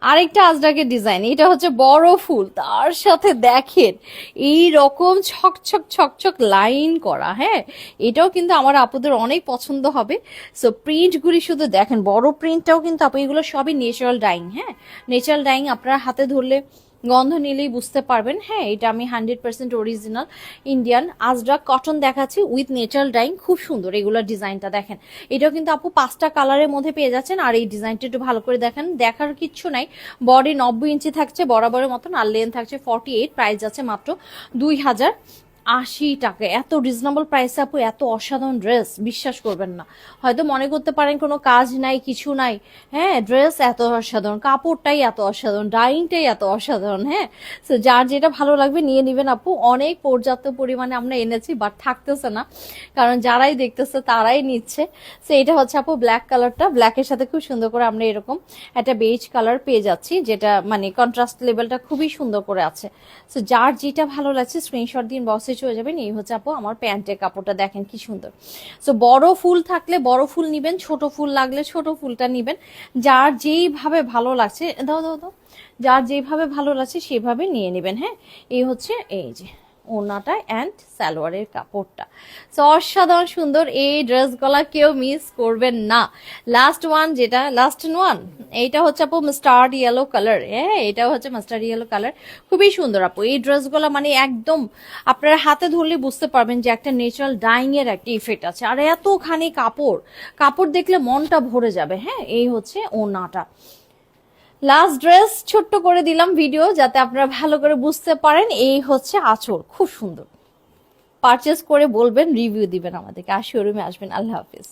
আরেকটা আজরাকের ডিজাইন, এটা হচ্ছে বড় ফুল, তার সাথে দেখেন এই রকম ছকছক ছকছক লাইন করা। হ্যাঁ, এটাও কিন্তু আমার আপুদের অনেক পছন্দ হবে। সো প্রিন্টগুলি শুধু দেখেন, বড় প্রিন্টটাও কিন্তু আপু এগুলো সবই ন্যাচারাল ডাইং। হ্যাঁ, ন্যাচারাল ডাইং আপনার হাতে ধরলে গন্ধ নিলেই বুঝতে পারবেন। হ্যাঁ, এটা আমি 100% অরিজিনাল ইন্ডিয়ান আজরাক কটন দেখাচ্ছি উইথ ন্যাচারাল ডাইং। খুব সুন্দর এগুলোর ডিজাইনটা দেখেন। এটাও কিন্তু আপু 5টা কালারের মধ্যে পেয়ে যাচ্ছেন। আর এই ডিজাইনটা একটু ভালো করে দেখেন, দেখার কিচ্ছু নাই। বডি 90 ইঞ্চি থাকছে বরাবরের মতন, আর লেন থাকছে 48। প্রাইস যাচ্ছে মাত্র 2080 টাকা। এত রিজনেবল প্রাইসে আপু এত অসাধারণ ড্রেস, বিশ্বাস করবেন না। হয়তো মনে করতে পারেন কোনো কাজ নাই, কিছু নাই। হ্যাঁ, ড্রেস এত অসাধারণ, কাপড়টাই এত অসাধারণ, ডাইংটাই এত অসাধারণ। হ্যাঁ, তো যার যেটা ভালো লাগবে নিয়ে নিবেন আপু। অনেক পর্যাপ্ত পরিমাণে আমরা এনেছি, বাট থাকতেছে না, কারণ যারাই দেখতেছে তারাই নিচ্ছে। তো এটা হচ্ছে আপু ব্ল্যাক কালারটা, ব্ল্যাকের সাথে খুব সুন্দর করে আমরা এরকম একটা বেজ কালার পেয়ে যাচ্ছি, যেটা মানে কন্ট্রাস্ট লেভেলটা খুবই সুন্দর করে আছে। তো যার যেটা ভালো লাগছে স্ক্রিনশট দিন, বক্সে চলে যাবেন। এই হচ্ছে আপু আমার প্যান্টের কাপড়টা, দেখেন কি সুন্দর। সো বড় ফুল থাকলে বড় ফুল নিবেন, ছোট ফুল লাগলে ছোট ফুলটা নিবেন। যার যেইভাবে ভালো লাগছে, দাও দাও দাও, যার যেভাবে ভালো লাগছে সেভাবে নিয়ে নেবেন। হ্যাঁ, এই হচ্ছে এই যে ওড়নাটা অ্যান্ড সালোয়ারের কাপড়টা। সো অসাধারণ সুন্দর এই ড্রেসগুলা, কেউ মিস করবেন না। লাস্ট ওয়ান, যেটা লাস্ট ওয়ান, এইটা হচ্ছে আপু মাস্টার্ড ইয়েলো কালার। হ্যাঁ, এটা হচ্ছে মাস্টার্ড ইয়েলো কালার, খুবই সুন্দর আপু। এই ড্রেসগুলো মানে একদম আপনার হাতে ধরলে বুঝতে পারবেন যে একটা ন্যাচারাল ডাইং এর একটা ইফেক্ট আছে। আর এতখানি কাপড়, কাপড় দেখলে মনটা ভরে যাবে। হ্যাঁ, এই হচ্ছে ওড়নাটা। লাস্ট ড্রেস ছোট্ট করে দিলাম ভিডিও, যাতে আপনারা ভালো করে বুঝতে পারেন। এই হচ্ছে আঁচল, খুব সুন্দর। পারচেস করে বলবেন, রিভিউ দিবেন আমাদেরকে। আর শোরুমে আসবেন। আল্লাহ হাফিজ।